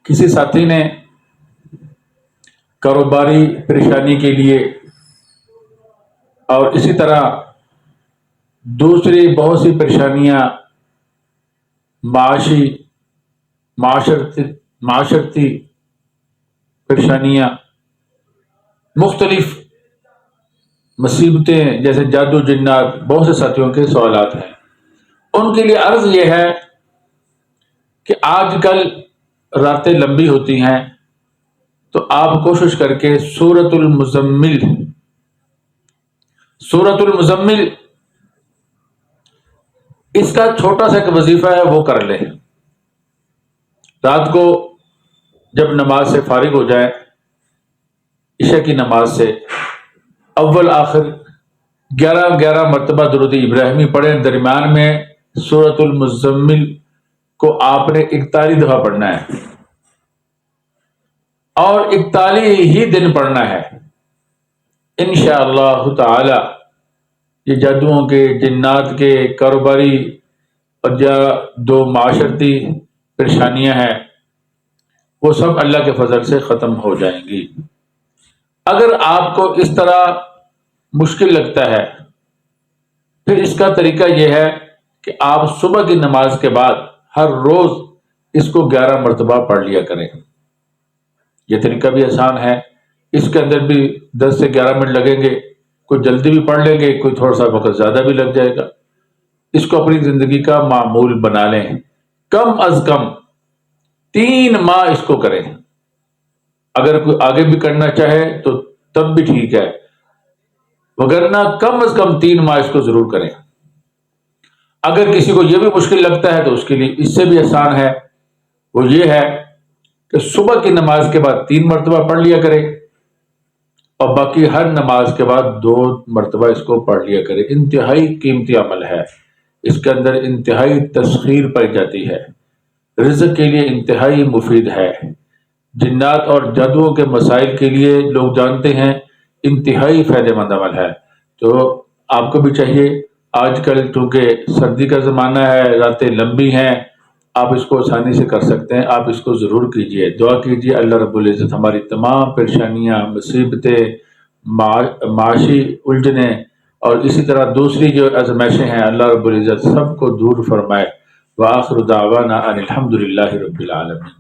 کسی ساتھی نے کاروباری پریشانی کے لیے اور اسی طرح دوسری بہت سی پریشانیاں معاشرتی پریشانیاں، مختلف مصیبتیں جیسے جادو جنات، بہت سے ساتھیوں کے سوالات ہیں. ان کے لیے عرض یہ ہے کہ آج کل راتیں لمبی ہوتی ہیں، تو آپ کوشش کر کے سورۃ المزمل اس کا چھوٹا سا ایک وظیفہ ہے، وہ کر لیں. رات کو جب نماز سے فارغ ہو جائیں، عشاء کی نماز سے اول آخر 11 مرتبہ درود ابراہیمی پڑھیں. درمیان میں سورۃ المزمل کو آپ نے 41 دفعہ پڑھنا ہے اور 41 ہی دن پڑھنا ہے. انشاءاللہ تعالی یہ جادوؤں کے، جنات کے، کاروباری اور جو معاشرتی پریشانیاں ہیں وہ سب اللہ کے فضل سے ختم ہو جائیں گی. اگر آپ کو اس طرح مشکل لگتا ہے، پھر اس کا طریقہ یہ ہے کہ آپ صبح کی نماز کے بعد ہر روز اس کو 11 مرتبہ پڑھ لیا کریں. یہ طریقہ بھی آسان ہے، اس کے اندر بھی 10 سے 11 منٹ لگیں گے. کوئی جلدی بھی پڑھ لیں گے، کوئی تھوڑا سا وقت زیادہ بھی لگ جائے گا. اس کو اپنی زندگی کا معمول بنا لیں. کم از کم 3 ماہ اس کو کریں. اگر کوئی آگے بھی کرنا چاہے تو تب بھی ٹھیک ہے، وگرنہ کم از کم 3 ماہ اس کو ضرور کریں. اگر کسی کو یہ بھی مشکل لگتا ہے تو اس کے لیے اس سے بھی آسان ہے. وہ یہ ہے کہ صبح کی نماز کے بعد 3 مرتبہ پڑھ لیا کرے اور باقی ہر نماز کے بعد 2 مرتبہ اس کو پڑھ لیا کرے. انتہائی قیمتی عمل ہے، اس کے اندر انتہائی تسخیر پائی جاتی ہے، رزق کے لیے انتہائی مفید ہے، جنات اور جادوؤں کے مسائل کے لیے لوگ جانتے ہیں انتہائی فائدہ مند عمل ہے. تو آپ کو بھی چاہیے، آج کل چونکہ سردی کا زمانہ ہے، راتیں لمبی ہیں، آپ اس کو آسانی سے کر سکتے ہیں. آپ اس کو ضرور کیجئے، دعا کیجئے اللہ رب العزت ہماری تمام پریشانیاں، مصیبتیں، معاشی الجھنیں اور اسی طرح دوسری جو آزمائشیں ہیں، اللہ رب العزت سب کو دور فرمائے. وآخر دعوانا ان الحمد للہ رب العالمین.